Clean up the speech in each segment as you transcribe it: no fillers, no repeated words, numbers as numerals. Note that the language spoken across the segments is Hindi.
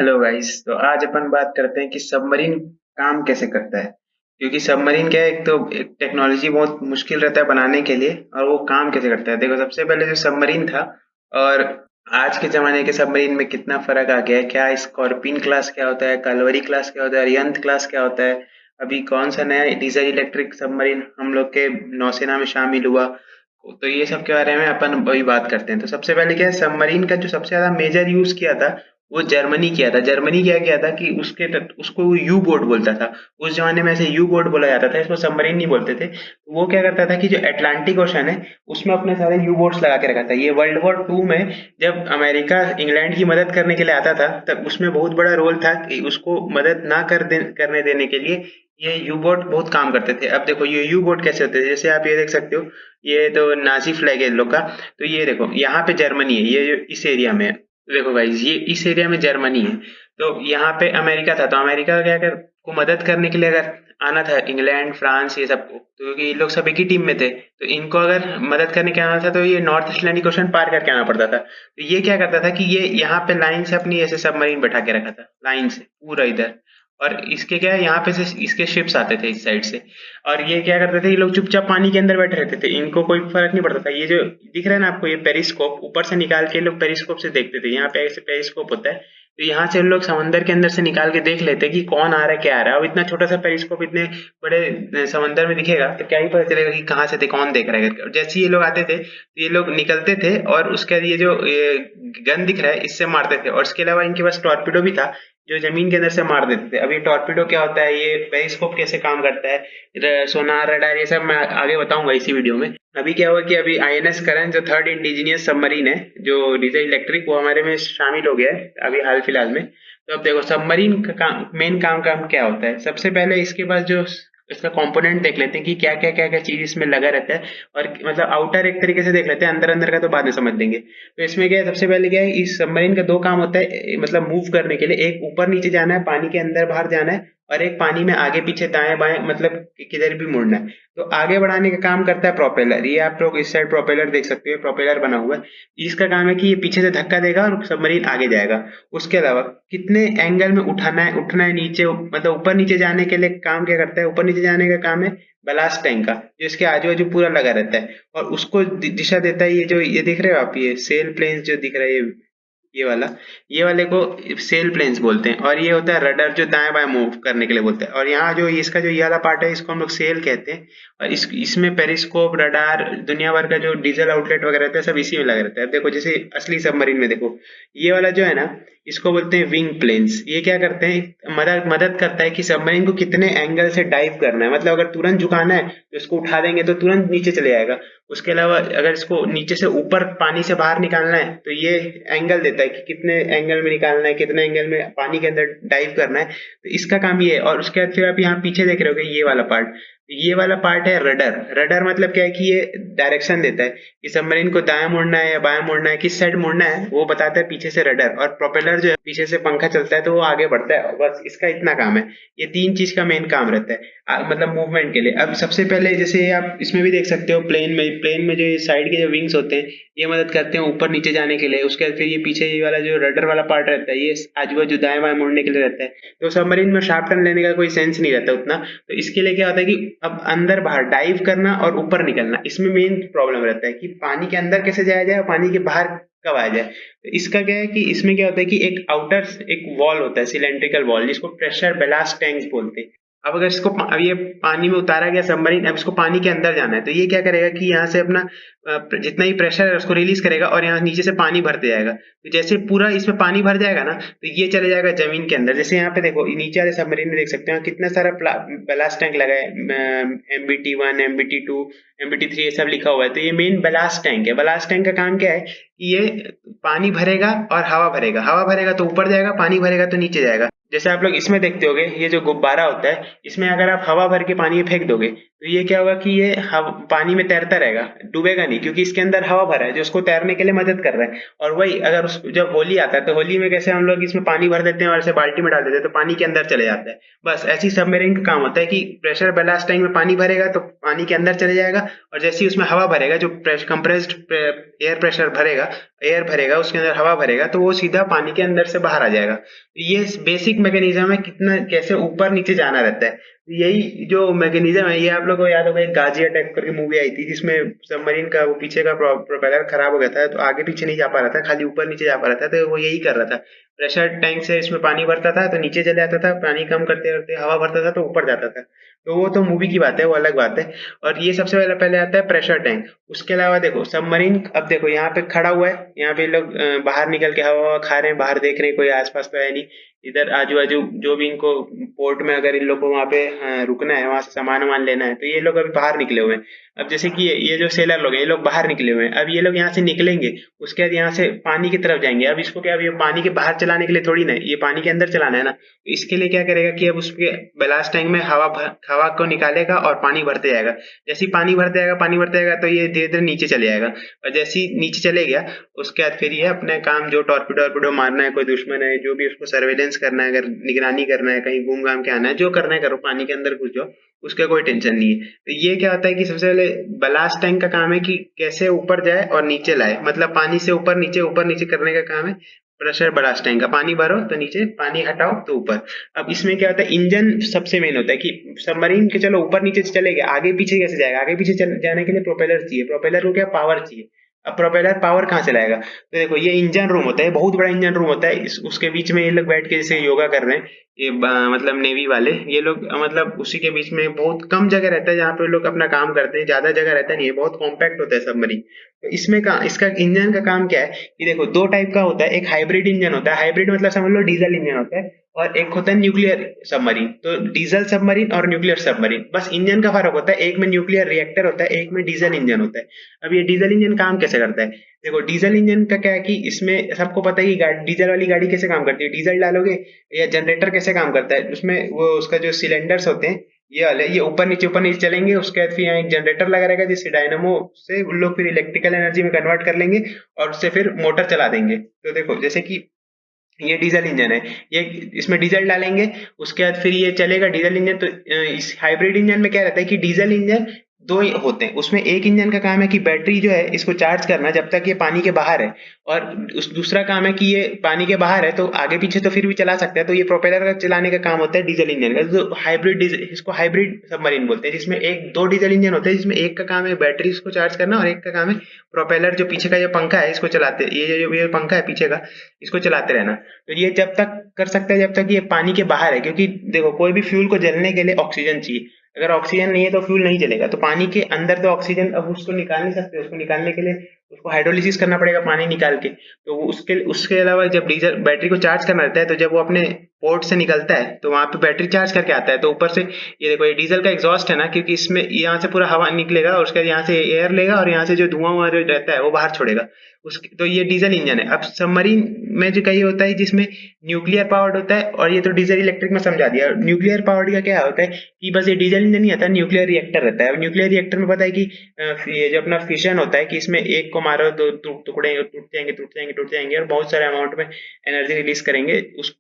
Hello guys. तो आज अपन बात करते हैं कि सबमरीन काम कैसे करता है। क्योंकि सबमरीन क्या है, एक तो एक टेक्नोलॉजी बहुत मुश्किल रहता है बनाने के लिए, और वो काम कैसे करता है। देखो, सबसे पहले जो सबमरीन था और आज के जमाने के सबमरीन में कितना फर्क आ गया है। क्या स्कॉर्पियन क्लास क्या होता है, कलवरी क्लास क्या होता है, अरिहंत क्लास क्या होता है। अभी कौन सा नया डीजल इलेक्ट्रिक सबमरीन हम लोग के नौसेना में शामिल हुआ। तो ये सब के बारे में अपन अभी बात करते हैं। तो सबसे पहले क्या है, सबमरीन का जो सबसे ज्यादा मेजर यूज किया था वो जर्मनी किया था। जर्मनी क्या किया था कि उसको यू बोट बोलता था। उस जमाने में ऐसे यू बोट बोला जाता था, इसको सबमरीन नहीं बोलते थे। तो वो क्या करता था कि जो अटलांटिक ओशन है उसमें अपने सारे यू बोट्स लगा के रखा था। ये वर्ल्ड वॉर टू में जब अमेरिका इंग्लैंड की मदद करने के लिए आता था, तब उसमें बहुत बड़ा रोल था कि उसको मदद ना करने देने के लिए ये यू बोट बहुत काम करते थे। अब देखो ये यू बोट कैसे होते थे, जैसे आप ये देख सकते हो, ये तो नाजी फ्लैग है इन लोग का। तो ये देखो, यहाँ पे जर्मनी है, ये जो इस एरिया में है। देखो गाइस, ये इस एरिया में जर्मनी है। तो यहाँ पे अमेरिका था, तो अमेरिका क्या कर को मदद करने के लिए अगर आना था इंग्लैंड फ्रांस ये सबको, तो क्योंकि ये लोग सब एक ही टीम में थे, तो इनको अगर मदद करने के आना था तो ये नॉर्थ अटलांटिक ओशन पार करके आना पड़ता था। तो ये क्या करता था कि ये यहाँ पे लाइन से अपनी ऐसे सबमरीन बैठा के रखा था, लाइन से पूरा इधर। और इसके क्या है, यहाँ पे से इसके शिप्स आते थे इस साइड से। और ये क्या करते थे, ये लोग चुपचाप पानी के अंदर बैठे रहते थे, इनको कोई फर्क नहीं पड़ता था। ये जो दिख रहा है ना आपको, ये पेरिस्कोप ऊपर से निकाल के लोग पेरिस्कोप से देखते थे। यहाँ पे ऐसे पेरिस्कोप होता है, तो यहाँ से लोग समंदर के अंदर से निकाल के देख लेते हैं कि कौन आ रहा है क्या आ रहा है। अब इतना छोटा सा पेरिस्कोप इतने बड़े समंदर में दिखेगा तो क्या ही पता चलेगा कि कहाँ से थे, कौन देख रहा है करके। और जैसे ही ये लोग आते थे तो ये लोग निकलते थे और उसके बाद ये जो गन दिख रहा है इससे मारते थे। और इसके अलावा इनके पास टॉर्पीडो भी था जो जमीन के अंदर से मार देते थे। अब ये टॉर्पीडो क्या होता है, ये पेरिस्कोप कैसे काम करता है, सोनार रडार, ये सब मैं आगे बताऊंगा इसी वीडियो में। अभी क्या हुआ कि अभी आईएनएस करंज जो थर्ड इंडिजिनियस सबमरीन है जो डीजल इलेक्ट्रिक, वो हमारे में शामिल हो गया है अभी हाल फिलहाल में। तो अब देखो सबमरीन का काम, मेन काम क्या होता है। सबसे पहले इसके पास जो इसका कंपोनेंट देख लेते हैं कि क्या क्या चीज इसमें लगा रहता है। और मतलब आउटर एक तरीके से देख लेते हैं, अंदर अंदर का तो बाद में समझ लेंगे। तो इसमें क्या है, सबसे पहले क्या है, इस सबमरीन का दो काम होता है मतलब मूव करने के लिए। एक ऊपर नीचे जाना है, पानी के अंदर बाहर जाना है, और एक पानी में आगे पीछे दाएं बाएं मतलब किधर भी मुड़ना है। तो आगे बढ़ाने का काम करता है प्रोपेलर। ये आप लोग इस साइड प्रोपेलर देख सकते हो, प्रोपेलर बना हुआ है। इसका काम है कि ये पीछे से धक्का देगा और सबमरीन आगे जाएगा। उसके अलावा कितने एंगल में उठना है नीचे, मतलब ऊपर नीचे जाने के लिए काम क्या करता है, ऊपर नीचे जाने का काम है बलास्ट टैंक का, जो इसके आजू बाजू पूरा लगा रहता है। और उसको दिशा देता है ये जो ये दिख रहे हो आप, ये सेल प्लेन्स जो दिख रहा है, ये वाला, ये वाले को सेल प्लेन्स बोलते हैं। और ये होता है रडर जो दाएं बाएं मूव करने के लिए बोलते हैं। और यहाँ जो इसका जो ये वाला पार्ट है इसको हम लोग सेल कहते हैं। और इसमें पेरिस्कोप रडार दुनिया भर का जो डीजल आउटलेट वगैरह रहता है सब इसी में लगा रहता है। अब देखो जैसे असली सबमरीन में देखो, ये वाला जो है ना, इसको बोलते हैं विंग प्लेन्स। ये क्या करते हैं, मदद करता है कि सबमरीन को कितने एंगल से डाइव करना है। मतलब अगर तुरंत झुकाना है तो इसको उठा देंगे तो तुरंत नीचे चले जाएगा। उसके अलावा अगर इसको नीचे से ऊपर पानी से बाहर निकालना है तो ये एंगल देता है कि कितने एंगल में निकालना है, कितने एंगल में पानी के अंदर डाइव करना है। तो इसका काम ये है। और उसके बाद फिर आप यहाँ पीछे देख रहे हो ये वाला पार्ट, ये वाला पार्ट है रडर। रडर मतलब क्या है कि ये डायरेक्शन देता है कि सबमरीन को दाएं मुड़ना है या बाएं मुड़ना है, किस साइड मुड़ना है वो बताता है पीछे से रडर। और प्रोपेलर जो है पीछे से पंखा चलता है तो वो आगे बढ़ता है। बस इसका इतना काम है। ये तीन चीज का मेन काम रहता है मतलब मूवमेंट के लिए। अब सबसे पहले जैसे आप इसमें भी देख सकते हो, प्लेन में जो साइड के जो विंग्स होते हैं ये मदद करते हैं ऊपर नीचे जाने के लिए। उसके बाद फिर ये पीछे ये वाला जो रडर वाला पार्ट रहता है ये आजू बाजू दाएं बाएं मुड़ने के लिए रहता है। तो सबमरीन में शार्प टर्न लेने का कोई सेंस नहीं रहता उतना। तो इसके लिए क्या होता है कि अब अंदर बाहर डाइव करना और ऊपर निकलना, इसमें मेन प्रॉब्लम रहता है कि पानी के अंदर कैसे जाया जाए और पानी के बाहर कब आ जाए। तो इसका क्या है कि इसमें क्या होता है कि एक आउटर एक वॉल होता है, सिलेंड्रिकल वॉल, जिसको प्रेशर बेलास्ट टैंक बोलते हैं। अब अगर इसको अब ये पानी में उतारा गया सबमरीन, अब इसको पानी के अंदर जाना है तो ये क्या करेगा कि यहाँ से अपना जितना ही प्रेशर है उसको रिलीज करेगा और यहाँ नीचे से पानी भरते जाएगा। तो जैसे पूरा इसमें पानी भर जाएगा ना तो ये चले जाएगा जमीन के अंदर। जैसे यहाँ पे देखो नीचे वाले सबमरीन में देख सकते हो कितना सारा बेलास्ट टैंक लगा है, MBT1 MBT2 MBT3 ये सब लिखा हुआ है। तो ये मेन बेलास्ट टैंक है। बेलास्ट टैंक का काम क्या है कि ये पानी भरेगा और हवा भरेगा। हवा भरेगा तो ऊपर जाएगा, पानी भरेगा तो नीचे जाएगा। जैसे आप लोग इसमें देखते होगे, ये जो गुब्बारा होता है इसमें अगर आप हवा भर के पानी में फेंक दोगे तो ये क्या होगा कि ये पानी में तैरता रहेगा, डूबेगा नहीं, क्योंकि इसके अंदर हवा भरा है जो उसको तैरने के लिए मदद कर रहा है। और वही अगर जब होली आता है तो होली में कैसे हम लोग इसमें पानी भर देते हैं और ऐसे बाल्टी में डाल देते हैं तो पानी के अंदर चले जाता है। बस ऐसी सबमरीन का काम होता है कि प्रेशर बेलास्ट टैंक में पानी भरेगा तो पानी के अंदर चले जाएगा, और जैसे ही उसमें हवा भरेगा जो कंप्रेस्ड एयर प्रेशर भरेगा एयर भरेगा, उसके अंदर हवा भरेगा, तो वो सीधा पानी के अंदर से बाहर आ जाएगा। तो ये बेसिक मैकेनिज्म है, कितना कैसे ऊपर नीचे जाना रहता है। यही जो मैकेनिज्म है, ये आप लोगों को याद होगा, एक गाजी अटैक करके मूवी आई थी जिसमें सबमरीन का वो पीछे का प्रोपेलर खराब हो गया था, तो आगे पीछे नहीं जा पा रहा था, खाली ऊपर नीचे जा पा रहा था। तो वो यही कर रहा था, प्रेशर टैंक से इसमें पानी भरता था तो नीचे चले जाता था, पानी कम करते करते हवा भरता था तो ऊपर जाता था। तो वो तो मूवी की बात है, वो अलग बात है। और ये सबसे पहले पहले आता है प्रेशर टैंक। उसके अलावा देखो सबमरीन, अब देखो यहाँ पे खड़ा हुआ है, यहाँ पे लोग बाहर निकल के हवा खा रहे हैं, बाहर देख रहे हैं, कोई आसपास तो है नहीं। इधर आजू बाजू जो भी इनको पोर्ट में अगर इन लोग को वहां पे रुकना है, वहां से सामान वामान लेना है, तो ये लोग अभी बाहर निकले हुए हैं। अब जैसे कि ये जो सेलर लोग हैं, ये लोग बाहर निकले हुए हैं। अब ये लोग यहाँ से निकलेंगे, उसके बाद यहाँ से पानी की तरफ जाएंगे। अब इसको क्या, अब ये पानी के बाहर चलाने के लिए थोड़ी ना, ये पानी के अंदर चलाना है ना। तो इसके लिए क्या करेगा कि अब उसके बैलास्ट टैंक में हवा को निकालेगा और पानी भरते जाएगा। जैसे ही पानी भरते जाएगा, पानी भरते जाएगा, तो ये धीरे धीरे नीचे चले जाएगा। और जैसे ही नीचे चले गया, उसके बाद फिर ये अपने काम, जो टॉर्पीडो वॉर्पीडो मारना है, कोई दुश्मन है, जो भी उसको सर्वेलेंस करना है, अगर निगरानी करना है, कहीं घूम घाम के आना है, जो करना है करो, पानी के अंदर घुस जाओ, उसका कोई टेंशन नहीं है। तो ये क्या होता है कि सबसे पहले बलास्ट टैंक का काम है कि कैसे ऊपर जाए और नीचे लाए, मतलब पानी से ऊपर नीचे करने का काम है प्रेशर बलास्ट टैंक का। पानी भरो तो नीचे, पानी हटाओ तो ऊपर। अब इसमें क्या होता है, इंजन सबसे मेन होता है कि सबमरीन के चलो ऊपर नीचे चले गए, आगे पीछे कैसे जाएगा, आगे पीछे जाने के लिए प्रोपेलर चाहिए, प्रोपेलर को क्या पावर चाहिए। अब प्रोपेलर पावर कहाँ से लाएगा, तो देखो ये इंजन रूम होता है, बहुत बड़ा इंजन रूम होता है। उसके बीच में ये लोग बैठ के जैसे योगा कर रहे हैं, ये मतलब नेवी वाले, ये लोग मतलब उसी के बीच में बहुत कम जगह रहता है जहाँ पे लोग अपना काम करते हैं, ज्यादा जगह रहता नहीं है, बहुत कॉम्पैक्ट होता है सबमरीन। तो इसमें का इसका इंजन का काम क्या है कि देखो दो टाइप का होता है, एक हाइब्रिड इंजन होता है, हाइब्रिड मतलब समझ लो डीजल इंजन होता है, और एक होता है न्यूक्लियर सबमरीन। तो डीजल सबमरीन और न्यूक्लियर सबमरीन, बस इंजन का फर्क होता है, एक में न्यूक्लियर रिएक्टर होता है, एक में डीजल इंजन होता है। अब ये डीजल इंजन काम कैसे करता है, देखो डीजल इंजन का क्या है कि इसमें सबको पता है कि डीजल वाली गाड़ी कैसे काम करती है, डीजल डालोगे, या जनरेटर कैसे काम करता है, उसमें वो उसका जो सिलेंडर्स होते हैं, ये वाले, ये ऊपर नीचे चलेंगे, उसके बाद फिर यहाँ एक जनरेटर लगा रहेगा जिससे डायनामो से उन लोग फिर इलेक्ट्रिकल एनर्जी में कन्वर्ट कर लेंगे और उससे फिर मोटर चला देंगे। तो देखो जैसे कि ये डीजल इंजन है, ये इसमें डीजल डालेंगे, उसके बाद फिर ये चलेगा डीजल इंजन। तो इस हाइब्रिड इंजन में क्या रहता है कि डीजल इंजन दो ही होते हैं, उसमें एक इंजन का काम है कि बैटरी जो है इसको चार्ज करना जब तक ये पानी के बाहर है, और उस दूसरा काम है कि ये पानी के बाहर है तो आगे पीछे तो फिर भी चला सकता है, तो ये प्रोपेलर का चलाने का काम होता है डीजल इंजन का। तो हाइब्रिड, इसको हाइब्रिड सबमरीन बोलते हैं, जिसमें एक दो डीजल इंजन होते हैं, जिसमें एक का काम है बैटरी इसको चार्ज करना और एक का काम है प्रोपेलर, जो पीछे का जो पंखा है इसको चलाते, ये पंखा है पीछे का, इसको चलाते रहना। तो ये जब तक कर सकता है जब तक ये पानी के बाहर है, क्योंकि देखो कोई भी फ्यूल को जलने के लिए ऑक्सीजन चाहिए, अगर ऑक्सीजन नहीं है तो फ्यूल नहीं चलेगा। तो पानी के अंदर तो ऑक्सीजन, अब उसको निकाल नहीं सकते, उसको निकालने के लिए उसको हाइड्रोलिसिस करना पड़ेगा पानी निकाल के। तो उसके उसके अलावा जब डीजल बैटरी को चार्ज करना रहता है, तो जब वो अपने पोर्ट से निकलता है तो वहां पे बैटरी चार्ज करके आता है। तो ऊपर से ये देखो, ये डीजल का एग्जॉस्ट है ना, क्योंकि इसमें यहाँ से पूरा हवा निकलेगा और उसके बाद यहाँ से एयर लेगा और यहाँ से जो धुआं वुआं जो रहता है वो बाहर छोड़ेगा। तो ये डीजल इंजन है। अब सबमरीन में जो कई होता है जिसमें न्यूक्लियर पावर्ड होता है, और ये तो डीजल इलेक्ट्रिक में समझा दिया। न्यूक्लियर पावर्ड का क्या होता है कि बस ये डीजल इंजन नहीं आता, न्यूक्लियर रिएक्टर रहता है। न्यूक्लियर रिएक्टर में पता है कि ये जो अपना फिशन होता है कि इसमें एक को मारो दो टुकड़े टूट जाएंगे और बहुत सारे अमाउंट में एनर्जी रिलीज करेंगे,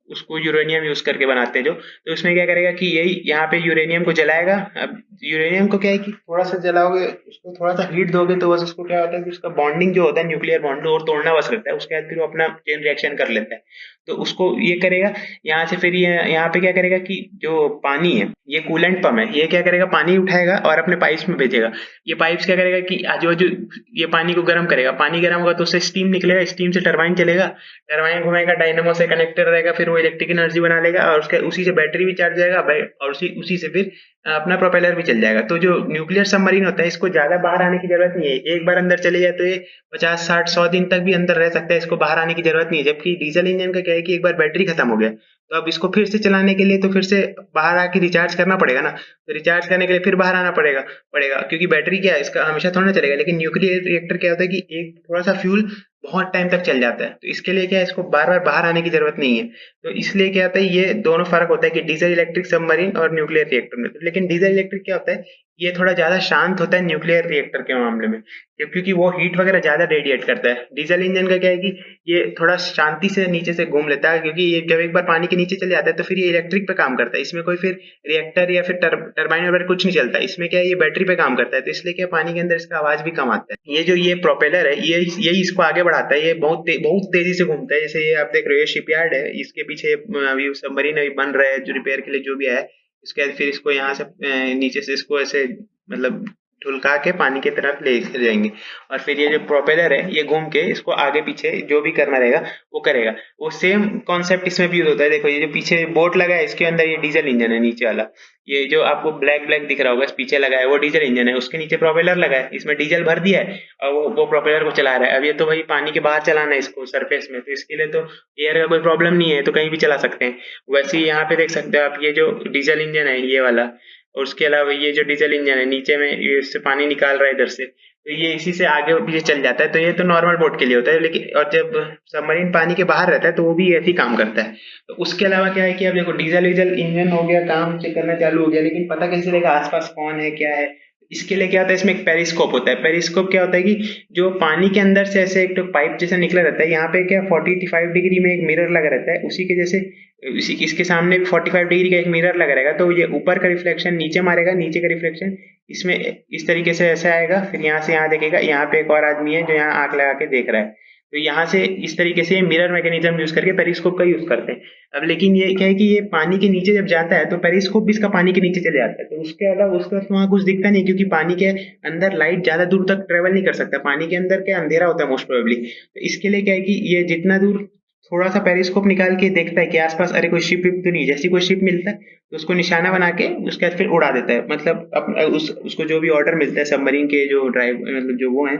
उसको यूरेनियम यूज करके बनाते हैं जो। तो उसमें क्या करेगा कि यही यहाँ पे यूरेनियम को जलाएगा। अब यूरेनियम को क्या है कि थोड़ा सा जलाओगे, उसको थोड़ा सा हीट दोगे, तो बस उसको क्या होता है कि उसका बॉन्डिंग जो होता है न्यूक्लियर बॉन्ड और तोड़ना बस रहता है, उसके बाद फिर वो अपना चेन रिएक्शन कर लेता है। तो उसको ये करेगा यहाँ से, फिर ये यहाँ पे क्या करेगा कि जो पानी है, ये कूलेंट पंप है, ये क्या करेगा पानी उठाएगा और अपने पाइप्स में भेजेगा। ये पाइप्स क्या करेगा कि आजू बाजू ये पानी को गर्म करेगा, पानी गर्म होगा तो उससे स्टीम निकलेगा, स्टीम से टरबाइन चलेगा, टरबाइन घुमाएगा, डायनेमो से कनेक्टेड रहेगा, फिर वो इलेक्ट्रिक एनर्जी बना लेगा और उसके उसी से बैटरी भी चार्ज जाएगा और उसी से फिर अपना प्रोपेलर भी चल जाएगा। तो जो न्यूक्लियर सबमरीन होता है इसको ज्यादा बाहर आने की जरूरत नहीं है, एक बार अंदर चले जाए तो ये 50 60 100 दिन तक भी अंदर रह सकता है, इसको बाहर आने की जरूरत नहीं है। जबकि डीजल इंजन का क्या है कि एक बार बैटरी खत्म हो गया तो अब इसको फिर से चलाने के लिए तो फिर से बाहर आके रिचार्ज करना पड़ेगा ना, तो रिचार्ज करने के लिए फिर बाहर आना पड़ेगा पड़ेगा क्योंकि बैटरी क्या है इसका हमेशा थोड़ा ना चलेगा। लेकिन न्यूक्लियर रिएक्टर क्या होता है कि एक थोड़ा सा फ्यूल बहुत टाइम तक चल जाता है, तो इसके लिए क्या है इसको बार बार बाहर आने की जरूरत नहीं है। तो इसलिए क्या होता है, ये दोनों फर्क होता है कि डीजल इलेक्ट्रिक सबमरीन और न्यूक्लियर रिएक्टर में। लेकिन डीजल इलेक्ट्रिक क्या होता है, ये थोड़ा ज़्यादा शांत होता है न्यूक्लियर रिएक्टर के मामले में, क्योंकि वो हीट वगैरह ज़्यादा रेडिएट करता है। डीजल इंजन का क्या है कि ये थोड़ा शांति से नीचे से घूम लेता है, क्योंकि ये जब एक बार पानी के नीचे चले जाता है तो फिर ये इलेक्ट्रिक पे काम करता है। इसमें कोई फिर रिएक्टर या फिर टरबाइन वगैरह कुछ नहीं चलता। इसमें क्या है, ये बैटरी पे काम करता है, तो इसलिए क्या पानी के अंदर इसका आवाज भी कम आता है। ये जो ये प्रोपेलर है, ये यही इसको आगे बढ़ाता है। ये बहुत तेजी से घूमता है। जैसे ये आप देख रहे हो, ये शिपयार्ड है, इसके पीछे अभी सबमरीन अभी बन रहा है जो रिपेयर के लिए जो भी है। इसके बाद फिर इसको यहाँ से नीचे से इसको ऐसे मतलब ढुलका के पानी की तरफ ले जाएंगे, और फिर ये जो प्रोपेलर है ये घूम के इसको आगे पीछे जो भी करना रहेगा वो करेगा। वो सेम कॉन्सेप्ट इसमें भी यूज होता है। देखो ये जो पीछे बोट लगा है, इसके अंदर ये डीजल इंजन है नीचे वाला। ये जो आपको ब्लैक ब्लैक दिख रहा होगा इस पीछे लगा है, वो डीजल इंजन है। उसके नीचे प्रोपेलर लगा है, इसमें डीजल भर दिया है और वो प्रोपेलर को चला रहा है। अब ये तो भाई पानी के बाहर चलाना है इसको सरफेस में, तो इसके लिए तो एयर का कोई प्रॉब्लम नहीं है, तो कहीं भी चला सकते हैं। वैसे ही यहाँ पे देख सकते हो आप, ये जो डीजल इंजन है ये वाला, और उसके अलावा ये जो डीजल इंजन है नीचे में ये इससे पानी निकाल रहा है इधर से, तो ये इसी से आगे पीछे चल जाता है। तो ये तो नॉर्मल बोट के लिए होता है, लेकिन और जब सबमरीन पानी के बाहर रहता है तो वो भी ऐसे ही काम करता है। तो उसके अलावा क्या है कि अब देखो डीजल वीजल इंजन हो गया, काम से करना चालू हो गया, लेकिन पता कैसे चलेगा आसपास कौन है क्या है। इसके लिए क्या होता है, इसमें एक पेरिस्कोप होता है। पेरिस्कोप क्या होता है कि जो पानी के अंदर से ऐसे एक तो पाइप जैसा निकला रहता है, यहाँ पे क्या 45 डिग्री में एक मिरर लगा रहता है, उसी के जैसे इसी इसके सामने भी 45 डिग्री का एक मिरर लगा रहेगा। तो ये ऊपर का रिफ्लेक्शन नीचे मारेगा, नीचे का रिफ्लेक्शन इसमें इस तरीके से ऐसे आएगा, फिर यहाँ से यहाँ देखेगा, यहाँ पे एक और आदमी है जो यहाँ आंख लगा के देख रहा है। तो यहाँ से इस तरीके से मिरर मैकेनिज्म यूज करके पेरिस्कोप का यूज करते हैं। अब लेकिन ये क्या है कि ये पानी के नीचे जब जाता है तो पेरिस्कोप भी इसका पानी के नीचे चले जाता है, तो उसके अलावा उसका तो वहाँ कुछ दिखता नहीं, क्योंकि पानी के अंदर लाइट ज्यादा दूर तक ट्रेवल नहीं कर सकता। पानी के अंदर क्या अंधेरा होता है मोस्ट प्रोबेबली। तो इसके लिए क्या है कि ये जितना दूर थोड़ा सा पेरिस्कोप निकाल के देखता है कि आसपास अरे कोई शिप विप तो नहीं, जैसी कोई शिप मिलता है तो उसको निशाना बना के उसके बाद फिर उड़ा देता है। मतलब उसको जो भी ऑर्डर मिलता है सबमरीन के जो ड्राइव मतलब जो वो हैं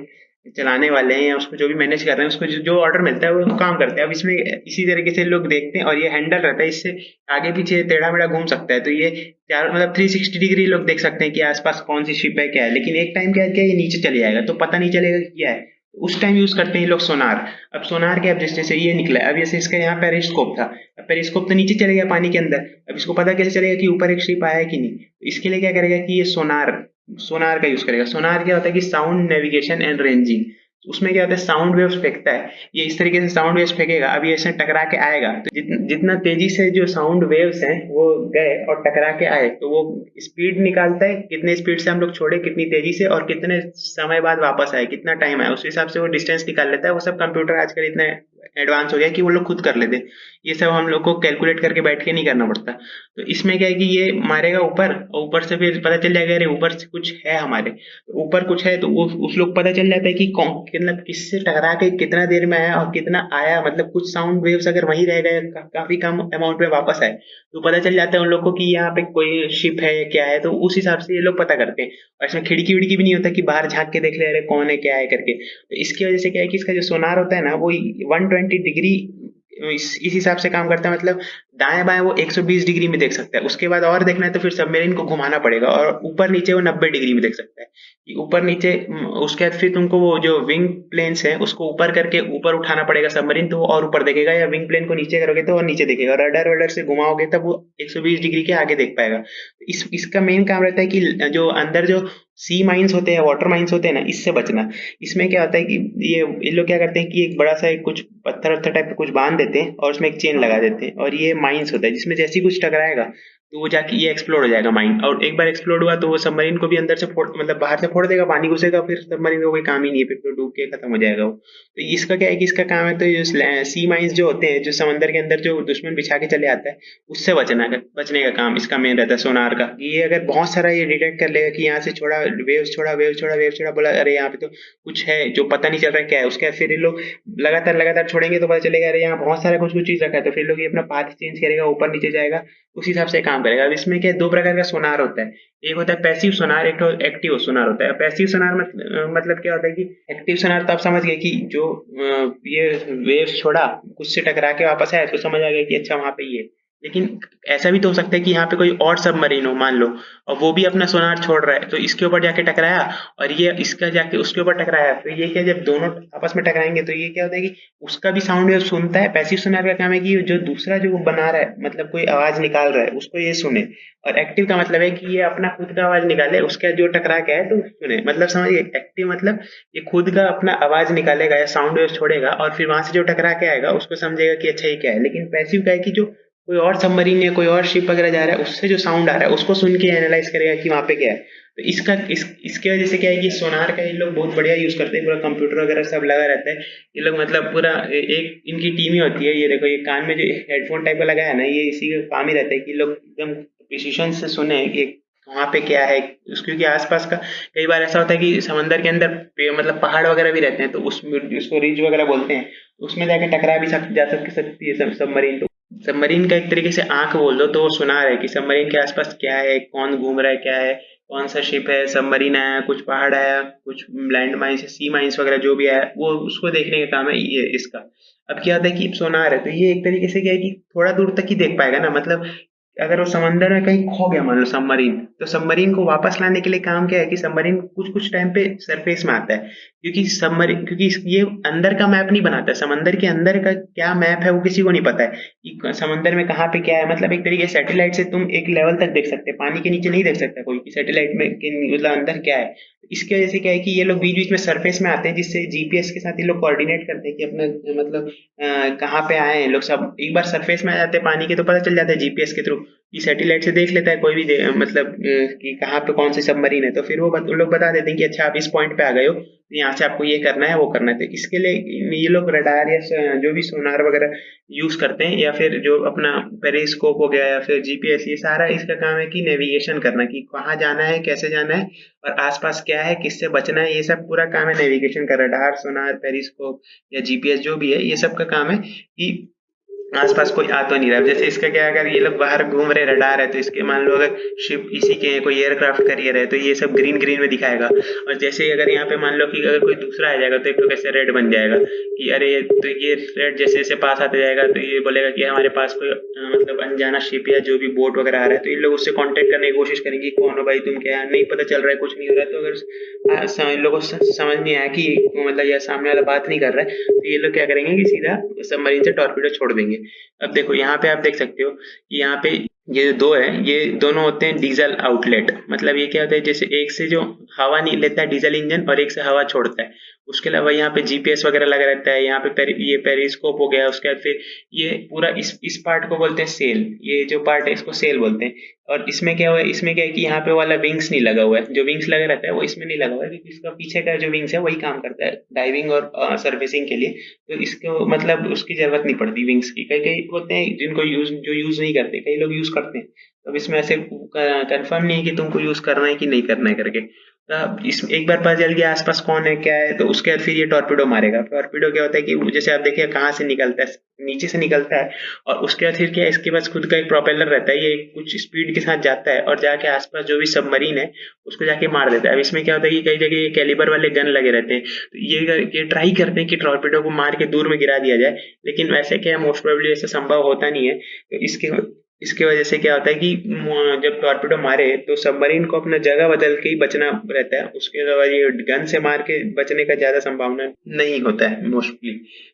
चलाने वाले हैं, या उसको जो भी मैनेज कर रहे हैं, उसको जो ऑर्डर मिलता है वो काम करते हैं। अब इसमें इसी तरीके से लोग देखते हैं, और ये हैंडल रहता है, इससे आगे पीछे टेढ़ा मेढ़ा घूम सकता है। तो ये चार मतलब 360 डिग्री लोग देख सकते हैं कि आसपास कौन सी शिप है क्या है। लेकिन एक टाइम क्या है, ये नीचे चले जाएगा तो पता नहीं चलेगा कि क्या है। उस टाइम यूज करते हैं ये लोग सोनार। अब सोनार के अब जैसे ये निकला है, अब जैसे इसका यहाँ पेरिस्कोप था, अब पेरिस्कोप तो नीचे चले गया पानी के अंदर, अब इसको पता कैसे चलेगा कि ऊपर एक शिप आया है कि नहीं। तो इसके लिए क्या करेगा कि ये सोनार सोनार का यूज करेगा। सोनार क्या होता है कि साउंड नेविगेशन एंड रेंजिंग। उसमें क्या होता है, साउंड वेव्स फेंकता है। ये इस तरीके से साउंड वेव्स फेंकेगा, अब ये ऐसे टकरा के आएगा, तो जितना तेजी से जो साउंड वेव्स हैं वो गए और टकरा के आए, तो वो स्पीड निकालता है, कितने स्पीड से हम लोग छोड़े, कितनी तेजी से, और कितने समय बाद वापस आए, कितना टाइम आया, उस हिसाब से वो डिस्टेंस निकाल लेता है। वो सब कंप्यूटर आजकल इतने एडवांस हो गया कि वो लोग खुद कर लेते हैं। ये सब हम लोग को कैलकुलेट करके बैठ के नहीं करना पड़ता। तो इसमें क्या है कि ये मारेगा ऊपर, और ऊपर से फिर पता चल जाएगा अरे ऊपर से कुछ है हमारे, तो ऊपर कुछ है, तो उस लोग पता चल जाता है कि कौन मतलब किससे टकरा के कितना देर में आया और कितना आया। मतलब कुछ साउंड वेव्स अगर वहीं रह गए काफी कम अमाउंट में वापस आए, तो पता चल जाता है उन लोग को कि यहाँ पे कोई शिप है या क्या है। तो उस हिसाब से ये लोग पता करते हैं। और इसमें खिड़की विड़की भी नहीं होता कि बाहर झांक के देख ले अरे कौन है क्या है करके। तो इसकी वजह से क्या है कि इसका जो सोनार होता है ना, वो 120 डिग्री इस हिसाब से काम करता है। मतलब दाएं बाएं वो 120 डिग्री में देख सकता है। उसके बाद और देखना है तो फिर सबमरीन को घुमाना पड़ेगा, और ऊपर नीचे वो 90 डिग्री में देख सकता है कि ऊपर नीचे। उसके बाद फिर तुमको वो जो विंग प्लेन्स है उसको ऊपर करके ऊपर उठाना पड़ेगा सबमरीन, तो वो और ऊपर देखेगा, या विंग प्लेन को नीचे करोगे तो और नीचे देखेगा, और रडार वडार से घुमाओगे तब वो 120 डिग्री के आगे देख पाएगा। इसका मेन काम रहता है कि जो अंदर जो सी माइंस होते हैं, वाटर माइंस होते हैं ना, इससे बचना। इसमें क्या होता है कि ये लोग क्या करते हैं कि एक बड़ा सा एक कुछ पत्थर वत्थर टाइप का कुछ बांध देते हैं, और उसमें एक चेन लगा देते हैं, और ये माइंस होता है जिसमें जैसे ही कुछ टकराएगा तो वो जाके ये एक्सप्लोड हो जाएगा माइन। और एक बार एक्सप्लोड हुआ तो वो सबमरीन को भी अंदर से फोड़ मतलब बाहर से फोड़ देगा, पानी घुसेगा, फिर सबमरीन का कोई काम ही नहीं है, फिर तो डूब के खत्म हो जाएगा वो। तो इसका क्या है कि इसका काम है तो ये सी माइंस जो होते हैं, जो समंदर के अंदर जो दुश्मन बिछा के चले आता है, उससे बचने का काम इसका मेन रहता है सोनार का। ये अगर बहुत सारा ये डिटेक्ट कर लेगा कि यहाँ से छोड़ा वेव्स छोड़ा वेव्स छोड़ा वेव्स छोड़ा, बोला अरे यहाँ पे तो कुछ है जो पता नहीं चल रहा है क्या है, उसके बाद फिर ये लोग लगातार लगातार छोड़ेंगे तो पता चलेगा अरे यहाँ बहुत सारा कुछ कुछ चीज रखा है, तो फिर लोग ये अपना पाथ चेंज करेगा, ऊपर नीचे जाएगा, उस हिसाब से काम करेगा। अब इसमें क्या दो प्रकार का सोनार होता है। एक होता है पैसिव सोनार, एक एक्टिव सोनार होता है। पैसिव सोनार मतलब क्या होता है कि एक्टिव सोनार तो आप समझ गए कि जो ये वेव्स छोड़ा कुछ से टकरा के वापस आया तो समझ आ गया कि अच्छा वहां पे ये। लेकिन ऐसा भी तो हो सकता है कि यहाँ पे कोई और सबमरीन हो मान लो, और वो भी अपना सोनार छोड़ रहा है, तो इसके ऊपर जाके टकराया और ये इसका जाके उसके ऊपर टकराया, तो ये क्या, जब दोनों आपस में टकराएंगे तो ये क्या होता है कि उसका भी साउंड वेव सुनता है। पैसिव सोनार का काम है कि जो दूसरा जो वो बना रहा है, मतलब कोई आवाज निकाल रहा है, उसको ये सुने। और एक्टिव का मतलब है कि ये अपना खुद का आवाज निकाले, उसका जो टकरा के है तो सुने। मतलब समझिए, एक्टिव मतलब ये खुद का अपना आवाज निकालेगा या साउंड वेव छोड़ेगा, और फिर वहां से जो टकरा के आएगा उसको समझेगा कि अच्छा ये क्या है। लेकिन पैसिव का है कि जो कोई और सबमरीन या कोई और शिप वगैरह जा रहा है, उससे जो साउंड आ रहा है उसको सुन के एनालाइज करेगा कि वहां पे क्या है। तो इसके वजह से क्या है कि सोनार का ये लोग बहुत बढ़िया यूज करते हैं, पूरा कंप्यूटर वगैरह सब लगा रहता है। ये लोग मतलब पूरा एक इनकी टीम ही होती है। ये देखो, ये कान में जो हेडफोन टाइप का लगा है ना, ये इसी का काम ही रहता है कि लोग एकदम प्रिसिशन से सुने कि वहां पे क्या है। क्योंकि आसपास का कई बार ऐसा होता है कि समंदर के अंदर मतलब पहाड़ वगैरह भी रहते हैं, तो उसमें उसको रिज वगैरह बोलते हैं, तो उसमें जाके टकरा भी जा सकती है सबमरीन। तो सबमरीन का एक तरीके से आंख बोल दो, तो वो सुना रहा है कि सबमरीन के आसपास क्या है, कौन घूम रहा है, क्या है, कौन सा शिप है, सबमरीन आया, कुछ पहाड़ आया, कुछ लैंड माइंस, सी माइंस वगैरह जो भी आया, वो उसको देखने का काम है ये इसका। अब क्या होता है कि सोनार है, तो ये एक तरीके से क्या है कि थोड़ा दूर तक ही देख पाएगा ना। मतलब अगर वो समंदर में कहीं खो गया मान लो सबमरीन, तो सबमरीन को वापस लाने के लिए काम क्या है कि सबमरीन कुछ कुछ टाइम पे सरफेस में आता है। क्योंकि ये अंदर का मैप नहीं बनाता है, समंदर के अंदर का क्या मैप है वो किसी को नहीं पता है कि समंदर में कहाँ पे क्या है। मतलब एक तरीके से सैटेलाइट से तुम एक लेवल तक देख सकते हैं, पानी के नीचे नहीं देख सकता कोई कि सैटेलाइट में मतलब अंदर क्या है। इसकी वजह से क्या है कि ये लोग बीच बीच में सरफेस में आते हैं, जिससे जीपीएस के साथ ये लोग कोऑर्डिनेट करते हैं कि अपना मतलब कहाँ पे आए हैं लोग। सब एक बार सरफेस में आ जाते हैं पानी के, तो पता चल जाता है जीपीएस के थ्रू। ये सैटेलाइट से देख लेता है कोई भी मतलब कि कहाँ पे कौन सी सबमरीन है, तो फिर वो उन लोग बता देते हैं कि अच्छा आप इस पॉइंट पे आ गए हो, तो यहाँ से आपको ये करना है वो करना है। तो इसके लिए ये लोग रडार या जो भी सोनार वगैरह यूज करते हैं, या फिर जो अपना पेरिस्कोप हो गया या फिर जीपीएस, ये सारा इसका काम है कि नेविगेशन करना, कि कहाँ जाना है, कैसे जाना है, और आसपास क्या है, किससे बचना है। ये सब पूरा काम है नेविगेशन का। रडार, सोनार, पेरिस्कोप या जीपीएस जो भी है, ये सब का काम है कि आसपास कोई आ तो नहीं रहा। जैसे इसका क्या है, अगर ये लोग बाहर घूम रहे, रडार है, तो इसके मान लो अगर शिप इसी के कोई एयरक्राफ्ट कैरियर है, तो ये सब ग्रीन ग्रीन में दिखाएगा। और जैसे ही अगर यहाँ पे मान लो कि अगर कोई दूसरा आ जाएगा, तो एक तो कैसे रेड बन जाएगा कि अरे तो ये रेड जैसे जैसे पास आते जाएगा, तो ये बोलेगा कि हमारे पास कोई मतलब अनजाना शिप या जो भी बोट वगैरह आ रहा है। तो ये लोग उससे कांटेक्ट करने की कोशिश करेंगे, कौन हो भाई तुम, क्या नहीं पता चल रहा है, कुछ नहीं हो रहा है। तो अगर इन लोगों को समझ नहीं आया कि मतलब यह सामने वाला बात नहीं कर रहा है, तो ये लोग क्या करेंगे कि सीधा सबमरीन से टॉर्पीडो छोड़ देंगे। अब देखो यहाँ पे आप देख सकते हो कि यहाँ पे ये दो है, ये दोनों होते हैं डीजल आउटलेट। मतलब ये क्या होता है, जैसे एक से जो हवा नहीं लेता है डीजल इंजन, और एक से हवा छोड़ता है। उसके अलावा यहाँ पे जीपीएस वगैरह लगा रहता है। यहाँ पे ये पेरिस्कोप हो गया। उसके बाद फिर ये पूरा इस पार्ट को बोलते हैं सेल। ये जो पार्ट है इसको सेल बोलते हैं। और इसमें क्या हुआ है, इसमें क्या है कि यहाँ पे वाला विंग्स नहीं लगा हुआ है। जो विंग्स लगा रहता है वो इसमें नहीं लगा हुआ है, क्योंकि इसका पीछे का जो विंग्स है वही काम करता है डाइविंग और सर्विसिंग के लिए। तो इसको मतलब उसकी जरूरत नहीं पड़ती विंग्स की। कई कई होते हैं जिनको यूज नहीं करते, कई लोग यूज करते हैं। तो अब इसमें ऐसे कंफर्म नहीं है कि तुमको यूज करना है कि नहीं करना है करके। तो इस एक बार पता चल गया आसपास कौन है क्या है, तो उसके बाद फिर ये टॉर्पीडो मारेगा। टॉर्पीडो क्या होता है कि जैसे आप देखिए कहाँ से निकलता है, नीचे से निकलता है। और उसके बाद फिर क्या है, इसके पास खुद का एक प्रोपेलर रहता है। ये कुछ स्पीड के साथ जाता है और जाके आसपास जो भी सबमरीन है उसको जाके मार देता है। अब इसमें क्या होता है कि कई जगह ये कैलिबर वाले गन लगे रहते हैं, तो ये ट्राई करते हैं कि टॉर्पीडो को मार के दूर में गिरा दिया जाए। लेकिन वैसे क्या है, मोस्ट प्रोबेबली ऐसा संभव होता नहीं है। तो इसके वजह से क्या होता है कि जब टॉर्पीडो मारे तो सबमरीन को अपना जगह बदल के ही बचना रहता है। उसके अलावा ये गन से मार के बचने का ज्यादा संभावना नहीं होता है मोस्टली।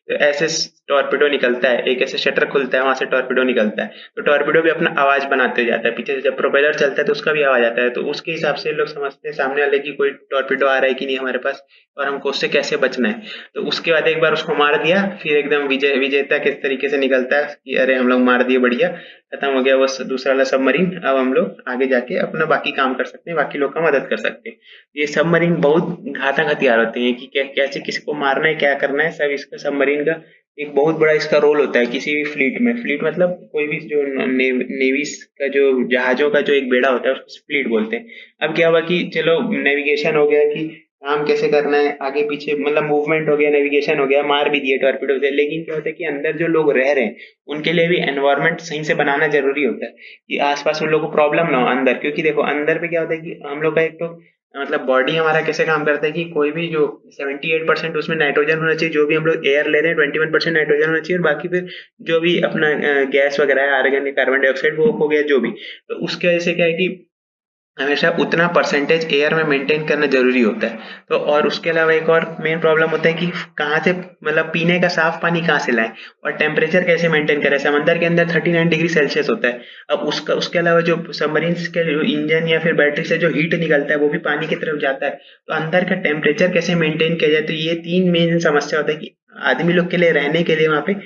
तो ऐसे टॉर्पीडो निकलता है, एक ऐसे शटर खुलता है, वहां से टॉर्पीडो निकलता है। तो टॉर्पीडो भी अपना आवाज बनाते जाता है, पीछे से जब प्रोपेलर चलता है तो उसका भी आवाज आता है। तो उसके हिसाब से लोग समझते हैं सामने वाले की कोई टॉर्पीडो आ रहा है कि नहीं हमारे पास, और हमको उससे कैसे बचना है। तो उसके बाद एक बार उसको मार दिया, फिर एकदम विजेता किस तरीके से निकलता है कि अरे हम लोग मार दिए, बढ़िया खत्म हो गया वो दूसरा वाला सबमरीन। अब हम लोग आगे जाके अपना बाकी काम कर सकते हैं, बाकी लोग का मदद कर सकते हैं। ये सबमरीन बहुत घातक हथियार होते हैं कि कैसे किसी को मारना है, क्या करना है, सब इसका सबमरीन का एक बहुत बड़ा इसका रोल होता है किसी भी फ्लीट में। फ्लीट मतलब कोई भी जो नेवी का जो जहाजों का जो एक बेड़ा होता है उसको फ्लीट बोलते हैं। अब क्या हुआ कि चलो नेविगेशन हो गया कि काम कैसे करना है, आगे पीछे मतलब मूवमेंट हो गया, नेविगेशन हो गया, मार भी दिए टॉर्पीडो से। लेकिन क्या होता है कि अंदर जो लोग रह रहे हैं उनके लिए भी एनवायरनमेंट सही से बनाना जरूरी होता है, कि आसपास उन लोगों को प्रॉब्लम ना हो अंदर। क्योंकि देखो अंदर पे क्या होता है कि हम लोग का एक तो मतलब बॉडी हमारा कैसे काम करता है कि कोई भी जो 78% उसमें नाइट्रोजन होना चाहिए, जो भी हम लोग एयर ले रहे हैं 21% नाइट्रोजन होना चाहिए, और बाकी फिर जो भी अपना गैस वगैरह है, आर्गन कार्बन डाइऑक्साइड वो हो गया जो भी। तो उसके वजह से क्या है कि हमेशा उतना परसेंटेज एयर में मेंटेन करना जरूरी होता है। तो और उसके अलावा एक और मेन प्रॉब्लम होता है कि कहाँ से मतलब पीने का साफ पानी कहाँ से लाएं, और टेम्परेचर कैसे मेंटेन करें। समंदर के अंदर 39 डिग्री सेल्सियस होता है। अब उसका उसके अलावा जो सबमरीन के जो इंजन या फिर बैटरी से जो हीट निकलता है वो भी पानी की तरफ जाता है। तो अंदर का टेम्परेचर कैसे मेंटेन किया जाए, तो ये तीन मेन समस्या होता है कि आदमी लोग के लिए रहने के लिए वहाँ पे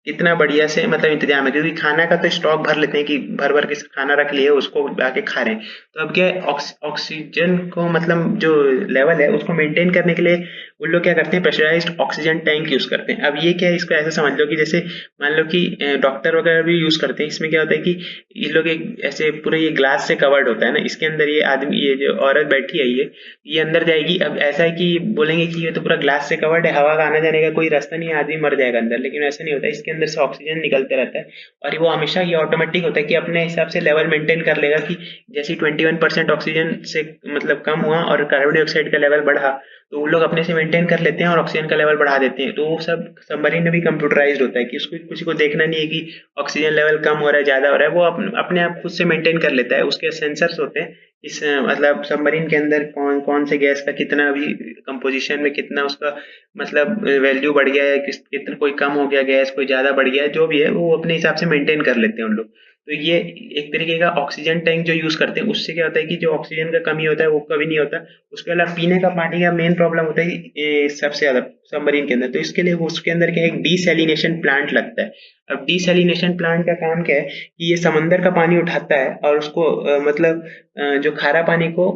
कितना बढ़िया से मतलब इंतजाम है। क्योंकि खाना का तो स्टॉक भर लेते हैं कि भर भर के खाना रख लिए उसको आके खा रहे हैं। तो अब क्या है, ऑक्सीजन को मतलब जो लेवल है उसको मेंटेन करने के लिए उन लोग क्या करते हैं, प्रेशराइज्ड ऑक्सीजन टैंक यूज करते हैं। अब ये क्या है, इसको ऐसे समझ लो कि जैसे मान लो कि डॉक्टर वगैरह भी यूज करते हैं। इसमें क्या होता है कि ये लोग एक ऐसे पूरे ये ग्लास से कवर्ड होता है ना, इसके अंदर ये आदमी ये जो औरत बैठी है ये अंदर जाएगी। अब ऐसा है कि बोलेंगे कि ये तो पूरा ग्लास से कवर्ड है, हवा का आने जाने का कोई रास्ता नहीं है, आदमी मर जाएगा अंदर। लेकिन ऐसा नहीं होता, इसके अंदर से ऑक्सीजन निकलते रहता है। और वो हमेशा ये ऑटोमेटिक होता है कि अपने हिसाब से लेवल मेंटेन कर लेगा कि जैसे 21% ऑक्सीजन से मतलब कम हुआ और कार्बन डाइऑक्साइड का लेवल बढ़ा, तो वो लोग अपने से मेंटेन कर लेते हैं और ऑक्सीजन का लेवल बढ़ा देते हैं। तो वो सब सबमरीन में भी कंप्यूटराइज्ड होता है कि उसको किसी को देखना नहीं है कि ऑक्सीजन लेवल कम हो रहा है ज्यादा हो रहा है, वो अपने आप खुद से मेंटेन कर लेता है। उसके सेंसर्स होते हैं इस मतलब सबमरीन के अंदर कौन कौन से गैस का कितना भी कंपोजिशन में कितना उसका मतलब वैल्यू बढ़ गया है, कितना कोई कम हो गया गैस, कोई ज्यादा बढ़ गया है, जो भी है वो अपने हिसाब से मेंटेन कर लेते हैं उन लोग। तो ये एक तरीके का ऑक्सीजन टैंक जो यूज करते हैं, उससे क्या होता है कि जो ऑक्सीजन का कमी होता है वो कभी नहीं होता। उसके अलावा पीने का पानी का मेन प्रॉब्लम होता है कि सबसे ज्यादा सबमरीन के अंदर। तो इसके लिए उसके अंदर क्या है, एक डीसैलिनेशन प्लांट लगता है। अब डीसैलिनेशन प्लांट का काम क्या है कि ये समंदर का पानी उठाता है और उसको मतलब जो खारा पानी को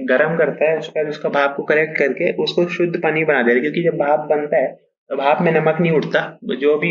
गर्म करता है, उसके बाद उसका भाप को कलेक्ट करके उसको शुद्ध पानी बना देता है। क्योंकि जब भाप बनता है तो भाप में नमक नहीं उठता, जो भी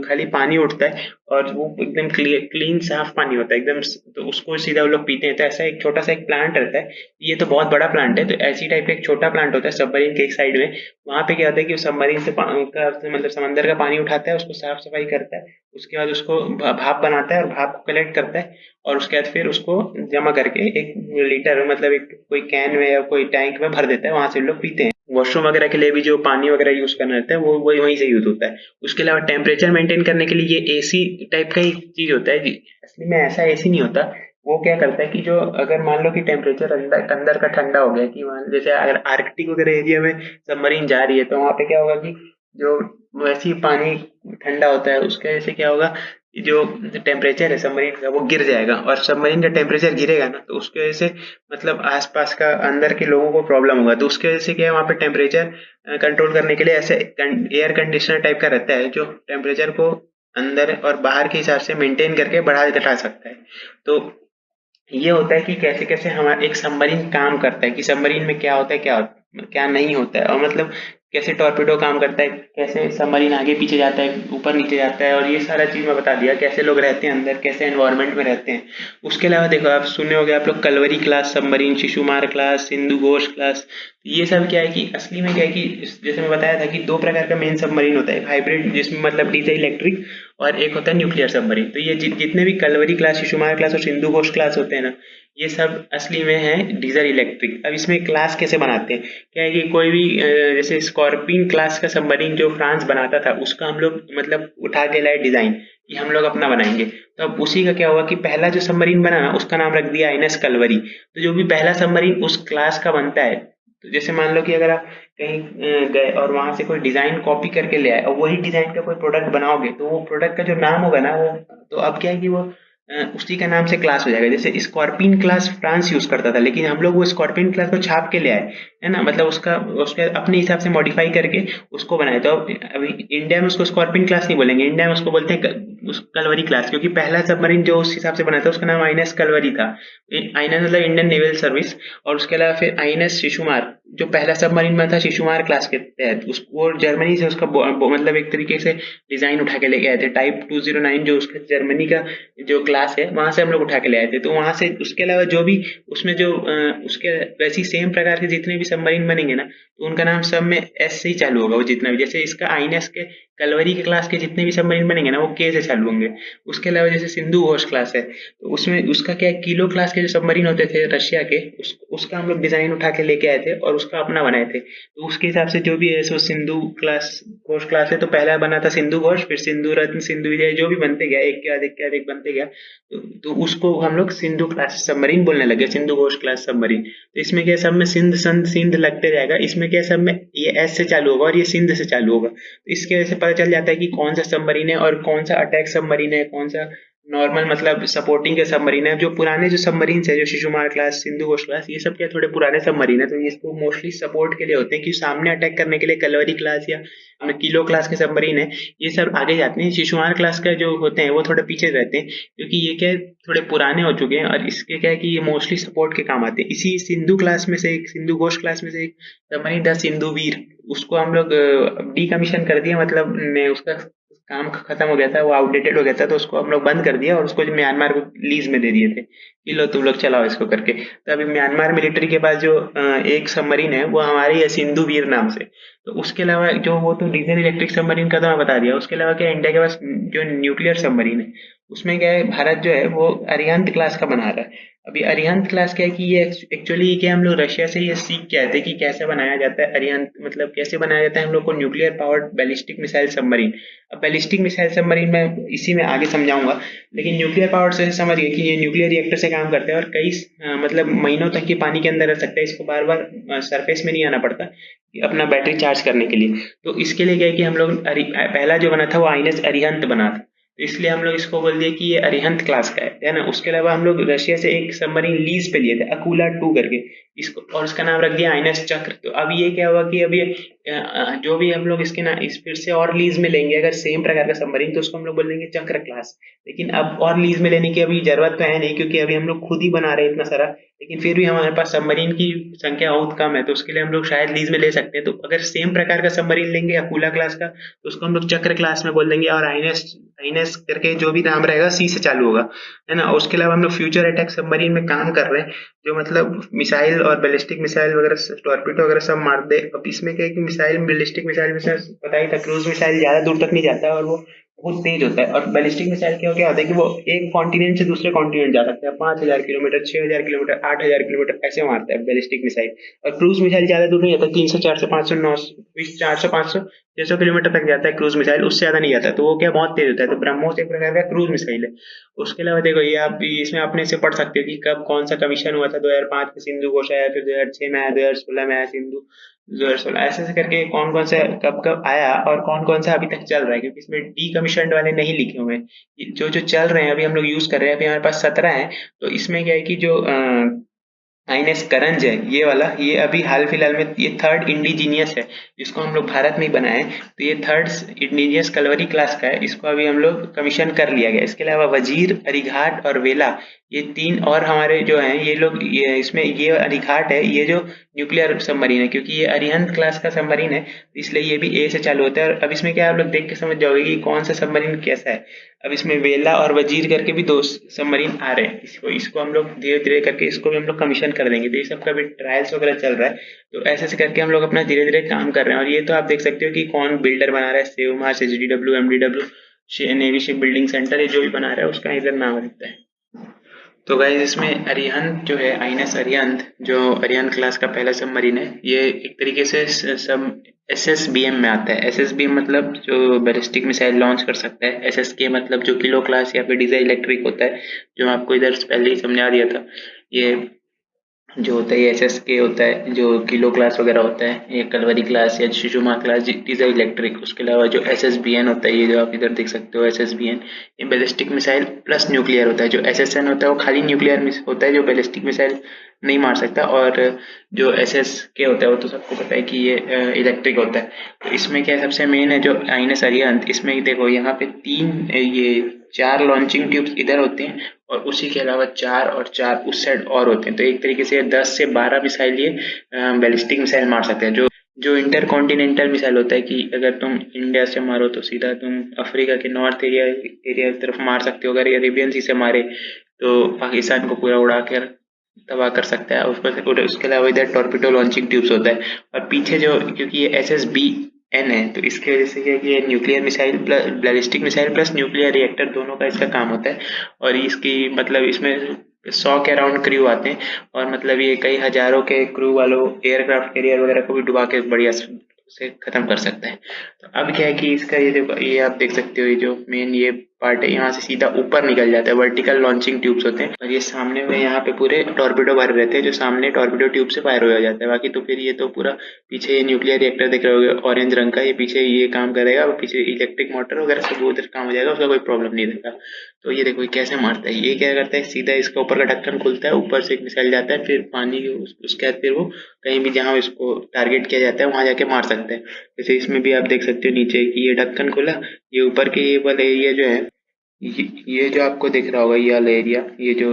खाली पानी उठता है, और वो एकदम क्लीन साफ पानी होता है एकदम। तो उसको सीधा वो लोग पीते हैं। तो ऐसा एक छोटा सा एक प्लांट रहता है। ये तो बहुत बड़ा प्लांट है, तो ऐसी टाइप का एक छोटा प्लांट होता है सबमरीन के एक साइड में। वहां पे क्या होता है कि वो सबमरीन से मतलब समंदर का पानी उठाता है, उसको साफ सफाई करता है, उसके बाद उसको भाप बनाता है और भाप को कलेक्ट करता है, और उसके बाद फिर उसको जमा करके एक लीटर मतलब एक कोई कैन में या कोई टैंक में भर देता है, वहां से लोग पीते हैं। वॉशरूम वगैरह के लिए भी जो पानी वगैरह यूज करना रहता है वो वही वहीं से यूज होता है। उसके अलावा टेम्परेचर मेंटेन करने के लिए ये एसी टाइप का ही चीज होता है जी। असली में ऐसा एसी नहीं होता। वो क्या करता है कि जो अगर मान लो कि टेम्परेचर अंदर अंदर का ठंडा हो गया, कि मान जैसे अगर आर्कटिक वगैरह एरिया में सबमरीन जा रही है, तो वहां पे क्या होगा कि जो वैसे ही पानी ठंडा होता है, उसके वजह से क्या होगा कि जो टेम्परेचर है सबमरीन का वो गिर जाएगा। और सबमरीन का टेम्परेचर गिरेगा ना, तो उसकी वजह से मतलब आसपास का अंदर के लोगों को प्रॉब्लम होगा। तो उसकी वजह से क्या है, वहाँ पे टेम्परेचर कंट्रोल करने के लिए ऐसे एयर कंडीशनर टाइप का रहता है, जो टेम्परेचर को अंदर और बाहर के हिसाब से मेंटेन करके बढ़ा घटा सकता है। तो ये होता है कि कैसे कैसे हमारा एक सबमरीन काम करता है, कि सबमरीन में क्या होता है, क्या नहीं होता है, और मतलब कैसे टॉर्पेडो काम करता है, कैसे सबमरीन आगे पीछे जाता है, ऊपर नीचे जाता है, और ये सारा चीज मैं बता दिया। कैसे लोग रहते हैं अंदर, कैसे एनवायरनमेंट में रहते हैं। उसके अलावा देखो, आप सुने होंगे आप लोग Kalvari class submarine, Shishumar class, Sindhu Ghosh class. ये सब क्या है कि असली में क्या है कि जैसे मैं बताया था कि दो प्रकार का मेन सबमरीन होता है, एक हाइब्रिड जिसमें मतलब डीजल इलेक्ट्रिक, और एक होता है न्यूक्लियर सबमरीन। तो ये जितने भी कलवरी क्लास, शिशुमार क्लास और सिंधु घोष क्लास होते हैं ना, ये सब असली में है डीजल इलेक्ट्रिक। अब इसमें क्लास कैसे बनाते हैं, क्या है कि कोई भी जैसे स्कॉर्पिन क्लास का सबमरीन जो फ्रांस बनाता था, उसका हम लोग मतलब उठा के लाए डिजाइन कि हम लोग अपना बनाएंगे। तो अब उसी का क्या हुआ कि पहला जो सबमरीन बना ना, उसका नाम रख दिया आईएनएस कलवरी। तो जो भी पहला सबमरीन उस क्लास का बनता है, तो जैसे मान लो कि अगर आप कहीं गए और वहां से कोई डिजाइन कॉपी करके ले आए और वही डिजाइन का कोई प्रोडक्ट बनाओगे, तो वो प्रोडक्ट का जो नाम होगा ना वो, तो अब क्या है कि वो उसी का नाम से क्लास हो जाएगा। जैसे स्कॉर्पिन क्लास फ्रांस यूज करता था, लेकिन हम लोग वो स्कॉर्पिन क्लास को छाप के ले आए, है ना, मतलब उसका उसके अपने हिसाब से मॉडिफाई करके उसको बनाए। तो अब अभी इंडिया में उसको स्कॉर्पिन क्लास नहीं बोलेंगे, इंडिया में उसको बोलते हैं उस कलवरी क्लास, क्योंकि पहला सबमरीन जो उस हिसाब से बना था उसका नाम आईएनएस कलवरी था। आईएनएस मतलब इंडियन नेवल सर्विस। और उसके अलावा फिर आईएनएस शिशुमार जो पहला सबमरीन में था शिशुमार क्लास के तहत, उस वो जर्मनी से उसका मतलब एक तरीके से डिजाइन उठा के लेके आए थे। टाइप 209 जो उसका जर्मनी का जो क्लास है, वहां से हम लोग उठा के ले आए थे। तो वहां से उसके अलावा जो भी उसमें जो उसके वैसी सेम प्रकार के जितने भी सबमरीन बनेंगे ना, तो उनका नाम सब में एस से ही चालू होगा। वो जितना भी, जैसे इसका आईएनएस के कलवरी के क्लास के जितने भी सबमरीन बनेंगे ना वो के से चालू होंगे। उसके अलावा जैसे सिंधु घोष क्लास है, तो उसमें उसका क्या है, किलो क्लास के जो सबमरीन होते थे रशिया के, उसका हम लोग डिजाइन उठा के लेके आए थे और उसका अपना बनाए थे। तो उसके हिसाब से जो भी है सो सिंधु क्लास घोष क्लास है, तो पहला बना था सिंधु घोष, फिर सिंधु रत्न, सिंधु विजय, जो भी बनते गया एक के बाद एक के बाद एक बनते गया। तो उसको हम लोग सिंधु क्लास सबमरीन बोलने लगे, सिंधु घोष क्लास सबमरीन। तो इसमें क्या है, सब में सिंध संध सिंध लगते जाएगा, इसमें क्या है, सब में ये एस से चालू होगा और ये सिंध से चालू होगा। तो इसके वजह से पता चल जाता है कि कौन सा सबमरीन है और कौन सा अटैक सबमरीन है, कौन सा नॉर्मल मतलब सपोर्टिंग के सबमरीन है। जो पुराने जो सबमरीन है, जो शिशुमार क्लास, सिंधु घोष क्लास, ये सब क्या थोड़े पुराने सबमरीन है, तो ये इसको मोस्टली सपोर्ट के लिए होते हैं कि सामने अटैक करने के लिए कलवरी क्लास या किलो क्लास के सबमरीन है, ये सब आगे जाते हैं। शिशुमार क्लास का जो होते हैं वो थोड़े पीछे रहते हैं, क्योंकि ये क्या है, थोड़े पुराने हो चुके हैं और इसके क्या है कि ये मोस्टली सपोर्ट के काम आते हैं। इसी सिंधु क्लास में से एक, सिंधु घोष क्लास में से एक सबमरीन था सिंधु वीर, उसको हम लोग डीकमीशन कर दिया, मतलब उसका काम खत्म हो गया था, वो आउटडेटेड हो गया था, तो उसको हम लोग बंद कर दिया और उसको जो म्यांमार को लीज में दे दिए थे कि लो तुम लोग चलाओ इसको करके। तो अभी म्यांमार मिलिट्री के पास जो एक सबमरीन है वो हमारी है सिंधु वीर नाम से। तो उसके अलावा जो वो तो डीजल इलेक्ट्रिक सबमरीन का तो मैं बता दिया। उसके अलावा क्या इंडिया के पास जो न्यूक्लियर सबमरीन है, उसमें क्या है, भारत जो है वो अरिहंत क्लास का बना रहा है। अभी अरिहंत क्लास क्या है कि ये एक्चुअली क्या, हम लोग रशिया से ये सीख के आए थे कि कैसे बनाया जाता है अरिहंत, मतलब कैसे बनाया जाता है हम लोग को nuclear powered ballistic missile submarine. अब बैलिस्टिक मिसाइल सबमरीन में इसी में आगे समझाऊंगा, लेकिन न्यूक्लियर पावर्ड से समझिए कि ये न्यूक्लियर रिएक्टर से काम करते हैं और कई मतलब महीनों तक ये पानी के अंदर रह सकता है, इसको बार बार सरफेस में नहीं आना पड़ता अपना बैटरी चार्ज करने के लिए। तो इसके लिए क्या है कि हम लोग पहला जो बना था वो आईएनएस अरिहंत बना था, तो इसलिए हम लोग इसको बोल दिए कि ये अरिहंत क्लास का है ना। उसके अलावा हम लोग रशिया से एक सबमरीन लीज पे लिए थे अकूला 2 करके, इसको और उसका नाम रख दिया आईएनएस चक्र। तो अब ये क्या हुआ कि अब ये जो भी हम लोग इसके ना इस फिर से और लीज में लेंगे अगर सेम प्रकार का सबमरीन, तो उसको हम लोग बोल देंगे चक्र क्लास। लेकिन अब और लीज में लेने की अभी जरूरत तो है नहीं, क्योंकि अभी हम लोग खुद ही बना रहे हैं इतना सारा। लेकिन फिर भी हमारे पास सबमरीन की संख्या बहुत कम है, तो उसके लिए हम लोग शायद लीज में ले सकते हैं। तो अगर सेम प्रकार का सबमरीन लेंगे अकूला क्लास का, तो उसको हम लोग चक्र क्लास में बोल देंगे, और आईएनएस आईएनएस करके जो भी नाम रहेगा सी से चालू होगा, है ना। उसके अलावा हम लोग फ्यूचर अटैक सबमरीन में काम कर रहे हैं, जो मतलब मिसाइल और बैलिस्टिक मिसाइल वगैरह टॉर्पीडो वगैरह सब मार दे। अब इसमें क्या है कि मिसाइल बैलिस्टिक मिसाइल में से पता ही था, क्रूज मिसाइल ज्यादा दूर तक नहीं जाता है और वो बहुत तेज होता है। और बैलिस्टिक मिसाइल क्या होता है कि वो एक कॉन्टिनेंट से दूसरे कॉन्टिनेंट जा सकता है, 5,000 किलोमीटर, 6,000 किलोमीटर, 8,000 किलोमीटर ऐसे मारता है बैलिस्टिक मिसाइल। और क्रूज मिसाइल ज्यादा दूर नहीं जाता, 300, 400, 500, 900, 400, 500, 600 किलोमीटर तक जाता है क्रूज मिसाइल, उससे ज्यादा नहीं जाता। तो वो क्या बहुत तेज होता है। तो ब्रह्मोस एक प्रकार का क्रूज मिसाइल है। उसके अलावा देखो ये आप इसमें अपने से पढ़ सकते हो कि कब कौन सा कमीशन हुआ था। 2005 में सिंधु घोष आया, फिर 2006 में आया, 2016 में आया सिंधु, 2016 ऐसे ऐसे करके कौन कौन सा कब कब आया और कौन कौन सा अभी तक चल रहा है, क्योंकि इसमें डी कमीशन वाले नहीं लिखे हुए हैं। जो जो चल रहे हैं अभी हम लोग यूज कर रहे हैं, अभी हमारे पास 17 है। तो इसमें क्या है कि जो आईएनएस करंज है ये वाला, ये अभी हाल फिलहाल में ये थर्ड इंडिजीनियस है, जिसको हम लोग भारत में ही बनाए। तो ये थर्ड इंडिजीनियस कलवरी क्लास का है, इसको अभी हम लोग कमीशन कर लिया गया। इसके अलावा वजीर, अरिघाट और वेला, ये 3 और हमारे जो हैं ये लोग, ये इसमें ये अरिघाट है, ये जो न्यूक्लियर सबमरीन है, क्योंकि ये अरिहंत क्लास का सबमरीन है, इसलिए ये भी ए से चालू होता है। और अब इसमें क्या आप लोग देख के समझ जाओगे कि कौन सा सबमरीन कैसा है। अब इसमें वेला और वजीर करके भी 2 सबमरीन आ रहे हैं, इसको इसको हम लोग धीरे धीरे करके इसको भी हम लोग कमीशन कर देंगे। तो ये सब का भी ट्रायल्स वगैरह चल रहा है। तो ऐसे ऐसे करके हम लोग अपना धीरे धीरे काम कर रहे हैं। और ये तो आप देख सकते हो कि कौन बिल्डर बना रहा है, सेवमार्स, एचडीडब्ल्यू, एमडीडब्ल्यू, नेवी शिप बिल्डिंग सेंटर, ये जो भी बना रहा है उसका इधर नाम रहता है। तो गाइस इसमें अरिहंत जो है, आईएनएस अरिहंत, जो अरिहंत क्लास का पहला सबमरीन है, ये एक तरीके से सब एसएसबीएम में आता है। एसएसबीएम मतलब जो बैलिस्टिक मिसाइल लॉन्च कर सकता है। एसएसके मतलब जो किलो क्लास या फिर डीजल इलेक्ट्रिक होता है, जो मैं आपको इधर पहले ही समझा दिया था। ये जो होता है एसएसके होता है, जो किलो क्लास वगैरह होता है, ये कलवरी क्लास या शिशुमा क्लास, डीजल इलेक्ट्रिक। उसके अलावा जो एसएसबीएन होता है, ये जो आप इधर देख सकते हो एसएसबीएन, ये बैलिस्टिक मिसाइल प्लस न्यूक्लियर होता है। जो एसएसएन होता है वो खाली न्यूक्लियर होता है, जो बैलिस्टिक मिसाइल नहीं मार सकता। और जो एसएसके होता है वो तो सबको पता है कि ये इलेक्ट्रिक होता है। तो इसमें क्या सबसे मेन है जो आईएनएस अरिहंत, इसमें देखो यहाँ पे 3 ये 4 लॉन्चिंग ट्यूब्स इधर होते हैं और उसी के अलावा 4 और 4 उस साइड और होते हैं। तो एक तरीके से 10 से 12 मिसाइल ये बैलिस्टिक मिसाइल मार सकते हैं। जो जो इंटर कॉन्टिनेंटल मिसाइल होता है कि अगर तुम इंडिया से मारो तो सीधा तुम अफ्रीका के नॉर्थ एरिया की तरफ मार सकते हो। अगर अरेबियन सी से मारे तो पाकिस्तान को पूरा उड़ा कर तबाह कर सकता है। उसके अलावा इधर टॉर्पिडो लॉन्चिंग ट्यूब्स होता है। और पीछे जो, क्योंकि ये एसएसबी एन है। तो इसकी वजह से क्या है कि ये nuclear missile plus ballistic missile plus nuclear reactor दोनों का इसका काम होता है। और इसकी मतलब इसमें 100 के अराउंड क्रू आते हैं, और मतलब ये कई हजारों के क्रू वालों एयरक्राफ्ट कैरियर वगैरह को भी डुबा के बढ़िया से खत्म कर सकता है। तो अब क्या है कि इसका ये जो ये आप देख सकते हो, ये जो मेन ये पार्ट है यहाँ से सीधा ऊपर निकल जाता है, वर्टिकल लॉन्चिंग ट्यूब्स होते हैं, और ये सामने में यहाँ पे पूरे टॉर्पिडो भरे रहते हैं जो सामने टॉर्पिडो ट्यूब से फायर हो जाता है। बाकी तो फिर ये तो पूरा पीछे ये न्यूक्लियर रिएक्टर दिख रहे होगे ऑरेंज रंग का, ये पीछे ये काम करेगा, और पीछे इलेक्ट्रिक मोटर वगैरह सब वो उधर काम हो जाएगा, उसका कोई प्रॉब्लम नहीं रहेगा। तो ये देखो ये कैसे मारता है, ये क्या करता है सीधा इसका ऊपर का ढक्कन खुलता है, ऊपर से एक मिसाइल जाता है, फिर पानी उसके बाद फिर वो कहीं भी जहाँ इसको टारगेट किया जाता है वहां जाके मार सकता है। जैसे इसमें भी आप देख सकते हो नीचे कि ये ढक्कन खुला, ये ऊपर के ये वाला एरिया जो है, ये जो आपको दिख रहा होगा ये वाला एरिया, ये जो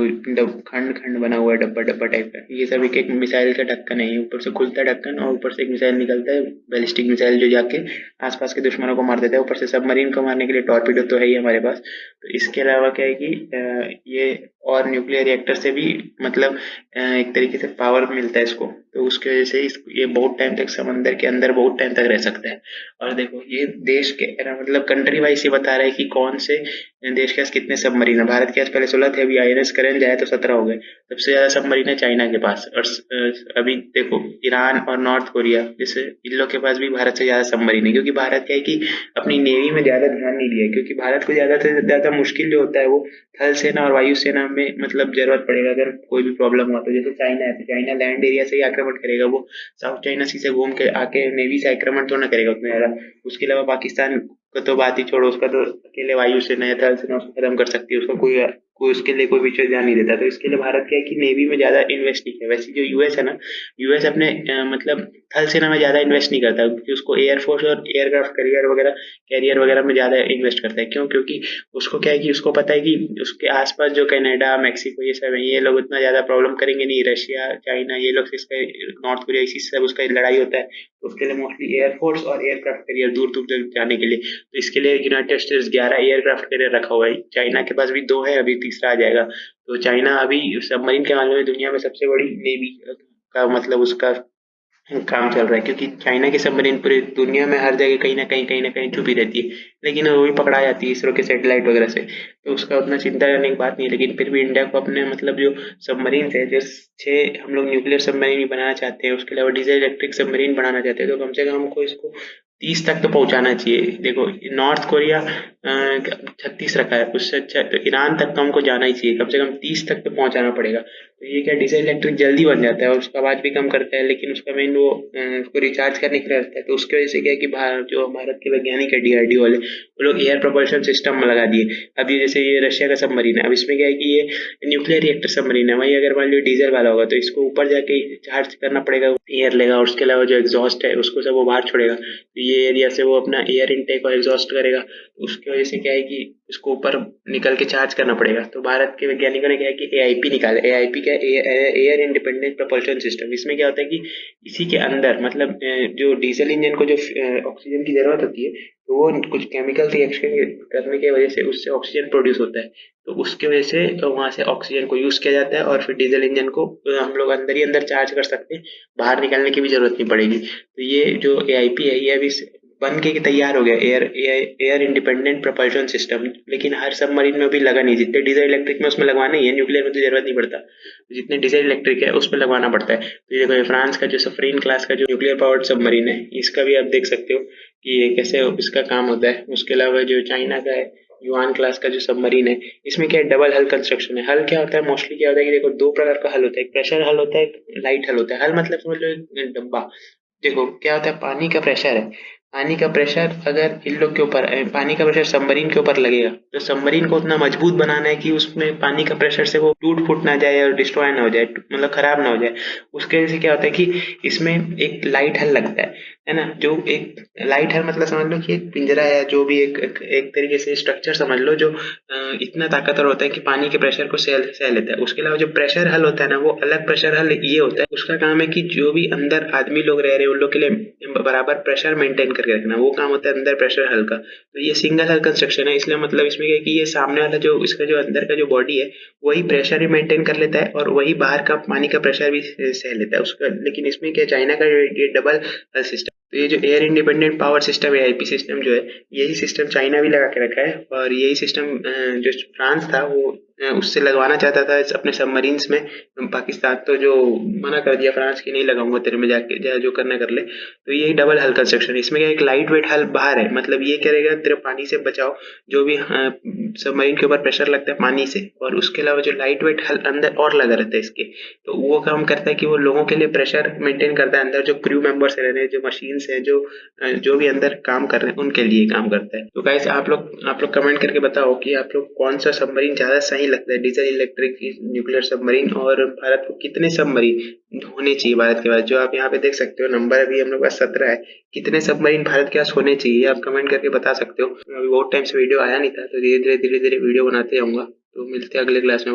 खंड खंड बना हुआ है डब्बा डब्बा टाइप का, ये सब एक एक मिसाइल का ढक्कन है। ये ऊपर से खुलता है ढक्कन और ऊपर से एक मिसाइल निकलता है, बैलिस्टिक मिसाइल जो जाके आसपास के दुश्मनों को मार देता है। ऊपर से सबमरीन को मारने के लिए टॉर्पीडो तो है ही हमारे पास। तो इसके अलावा क्या है कि ये और न्यूक्लियर रिएक्टर से भी मतलब एक तरीके से पावर मिलता है इसको, तो उसकी वजह से ये बहुत टाइम तक समंदर के अंदर बहुत टाइम तक रह सकता है। और देखो ये देश के मतलब कंट्री वाइज ये बता रहा है कि कौन से देश के पास कितने सबमरीन है। भारत के पास पहले 16 थे, अभी आईएनएस करें जाए तो 17 हो गए। सबसे ज्यादा सबमरीन है चाइना के पास, और अभी देखो ईरान और नॉर्थ कोरिया जैसे इन लोग के पास भी भारत से ज्यादा सबमरीन है, क्योंकि भारत क्या है कि अपनी नेवी में ज्यादा ध्यान नहीं दिया है, क्योंकि भारत को ज्यादा से ज्यादा मुश्किल जो होता है वो थल सेना और वायु सेना में मतलब जरूरत पड़ेगा अगर कोई भी प्रॉब्लम हुआ तो। जैसे चाइना है तो चाइना लैंड एरिया से ही आक्रमण करेगा, वो साउथ चाइना सी से घूम के आके नेवी से आक्रमण तो ना करेगा उतना ज्यादा। उसके अलावा पाकिस्तान को तो बात ही छोड़ो, उसका तो अकेले वायु सेना या थल सेना उसको खत्म कर सकती है, उसका कोई उसके लिए कोई विशेष ध्यान नहीं देता। तो इसके लिए भारत क्या है कि नेवी में ज्यादा इन्वेस्ट नहीं किया। वैसे जो यूएस है ना, यूएस अपने मतलब थल सेना में ज्यादा इन्वेस्ट नहीं करता, क्योंकि उसको एयरफोर्स और एयरक्राफ्ट कैरियर वगैरह में ज्यादा इन्वेस्ट करता है। क्यों? क्योंकि उसको क्या है कि उसको पता है कि उसके आसपास जो कनाडा मैक्सिको ये सब है, ये लोग उतना ज्यादा प्रॉब्लम करेंगे नहीं, रशिया चाइना ये लोग इसका, नॉर्थ कोरिया इसी से सब उसका लड़ाई होता है। तो उसके लिए मोस्टली एयरफोर्स और एयरक्राफ्ट कैरियर दूर दूर तक जाने के लिए, तो इसके लिए यूनाइटेड स्टेट्स 11 एयरक्राफ्ट कैरियर रखा हुआ है। चाइना के पास भी 2 है, अभी तीसरा आ जाएगा। तो चाइना अभी सबमरीन के मामले में दुनिया में सबसे बड़ी नेवी का मतलब उसका काम चल रहा है, क्योंकि चाइना की सबमरीन पूरी दुनिया में हर जगह कहीं ना कहीं छुपी रहती है, लेकिन वो भी पकड़ा जाती है इसरो के सैटेलाइट वगैरह से। तो उसका उतना चिंता करने की बात नहीं है, लेकिन फिर भी इंडिया को अपने मतलब जो सबमरीन है, जो 6 हम लोग न्यूक्लियर सबमरीन भी बनाना चाहते हैं, उसके अलावा डीजल इलेक्ट्रिक सबमरीन बनाना चाहते हैं, तो कम से कम हमको इसको 30 तक तो पहुंचाना चाहिए। देखो नॉर्थ कोरिया 36 रखा है, उससे अच्छा तो ईरान तक तो हमको जाना ही चाहिए, कम से कम 30 तक तो पहुंचाना पड़ेगा। तो ये क्या डीजल इलेक्ट्रिक जल्दी बन जाता है और उसका आवाज भी कम करता है, लेकिन उसका मेन वो उसको रिचार्ज करने के लिए रहता है। तो उसकी वजह से क्या है कि जो भारत के वैज्ञानिक है डीआरडीओ वाले, वो लोग एयर प्रोपल्शन सिस्टम में लगा दिए। अभी जैसे ये रशिया का सबमरीन है, अब इसमें क्या है कि ये न्यूक्लियर रिएक्टर सबमरीन है, वही अगर मान लो डीजल वाला होगा तो इसको ऊपर जाके चार्ज करना पड़ेगा, एयर लेगा, और उसके अलावा जो एग्जॉस्ट है उसको सब वो बाहर छोड़ेगा, तो ये एरिया से वो अपना एयर इनटेक और एग्जॉस्ट करेगा। तो उसकी वजह से क्या है कि इसको ऊपर निकल के चार्ज करना पड़ेगा। तो भारत के वैज्ञानिकों ने क्या है कि एआईपी निकाला। एआईपी क्या है? Air independent propulsion system. इसमें क्या होता है कि इसी के अंदर मतलब जो डीजल इंजन को जो ऑक्सीजन की जरूरत होती है, तो वो कुछ केमिकल रिएक्शन करने की वजह से उससे ऑक्सीजन प्रोड्यूस होता है। तो उसके वजह से वहां से ऑक्सीजन को यूज किया जाता है और फिर डीजल इंजन को हम लोग अंदर ही अंदर चार्ज कर सकते हैं, बाहर निकालने की भी जरूरत नहीं पड़ेगी। तो ये जो एआईपी है ये अभी बन के तैयार हो गया, एयर इंडिपेंडेंट प्रोपल्शन सिस्टम। लेकिन हर सबमरीन में अभी लगा नहीं, जितने डीजल इलेक्ट्रिक में उसमें लगवाना ही है, न्यूक्लियर में तो जरूरत नहीं पड़ता, जितने डीजल इलेक्ट्रिक है उसमें लगवाना पड़ता है। तो ये देखो फ्रांस का जो सफरीन क्लास का जो न्यूक्लियर पावर्ड सबमरीन है, इसका भी आप देख सकते हो कि ये कैसे इसका काम होता है। उसके अलावा जो चाइना का है युआन क्लास का जो सबमरीन है, इसमें क्या है डबल हल कंस्ट्रक्शन है। हल क्या होता है? मोस्टली क्या होता है कि देखो 2 प्रकार का हल होता है, एक प्रेशर हल होता है, एक लाइट हल होता है। हल मतलब समझ लो एक डब्बा। देखो क्या होता है, पानी का प्रेशर है, पानी का प्रेशर अगर इन लोग के ऊपर पानी का प्रेशर सबमरीन के ऊपर लगेगा, तो सबमरीन को उतना मजबूत बनाना है कि उसमें पानी का प्रेशर से वो टूट फूट ना जाए और डिस्ट्रॉय ना हो जाए, मतलब खराब ना हो जाए। उसके वजह से क्या होता है कि इसमें एक लाइट हल लगता है ना। जो एक लाइट हल मतलब समझ लो कि एक पिंजरा है, जो भी एक तरीके से स्ट्रक्चर समझ लो, जो इतना ताकतवर होता है कि पानी के प्रेशर को सह सह लेता है। उसके अलावा जो प्रेशर हल होता है ना, वो अलग प्रेशर हल ये होता है, उसका काम है कि जो भी अंदर आदमी लोग रह रहे हैं उन लोग के लिए बराबर प्रेशर मेंटेन करके रखना, वो काम होता है अंदर प्रेशर हल्का। तो ये सिंगल हल कंस्ट्रक्शन है, इसलिए मतलब इसमें क्या है कि ये सामने वाला जो इसका जो अंदर का जो बॉडी है वही प्रेशर भी मेंटेन कर लेता है और वही बाहर का पानी का प्रेशर भी सह लेता है उसका। लेकिन इसमें क्या, चाइना का ये डबल हल सिस्टम, तो ये जो एयर इंडिपेंडेंट पावर सिस्टम है, आईपी सिस्टम जो है, यही सिस्टम चाइना भी लगा के रखा है। और यही सिस्टम जो फ्रांस था वो उससे लगवाना चाहता था अपने सबमरीन्स में। पाकिस्तान तो जो मना कर दिया फ्रांस की, नहीं लगाऊंगा तेरे में, जाके जो करना कर ले। तो यही डबल हल कंस्ट्रक्शन है। इसमें क्या, एक लाइट वेट हल बाहर है, मतलब ये करेगा तेरे पानी से बचाओ, जो भी सबमरीन के ऊपर प्रेशर लगता है पानी से, और उसके अलावा जो लाइट वेट हल अंदर और लगा रहता है इसके, तो वो काम करता है कि वो लोगों के लिए प्रेशर मेंटेन करता है, अंदर जो क्रू मेंबर्स रह रहे हैं, जो मशीन्स है, जो भी अंदर काम कर रहे हैं, उनके लिए काम करता है। तो गाइस आप लोग कमेंट करके बताओ कि आप लोग कौन सा सबमरीन ज्यादा सही लगता है, डीजल, इलेक्ट्रिक, न्यूक्लियर सबमरीन, और भारत को कितने सबमरीन होने चाहिए भारत के पास। जो आप यहाँ पे देख सकते हो नंबर अभी हम लोग का 17 है। कितने सबमरीन भारत के पास होने चाहिए आप कमेंट करके बता सकते हो। अभी बहुत टाइम से वीडियो आया नहीं था, तो धीरे धीरे वीडियो बनाते जाऊंगा। तो मिलते हैं अगले क्लास में।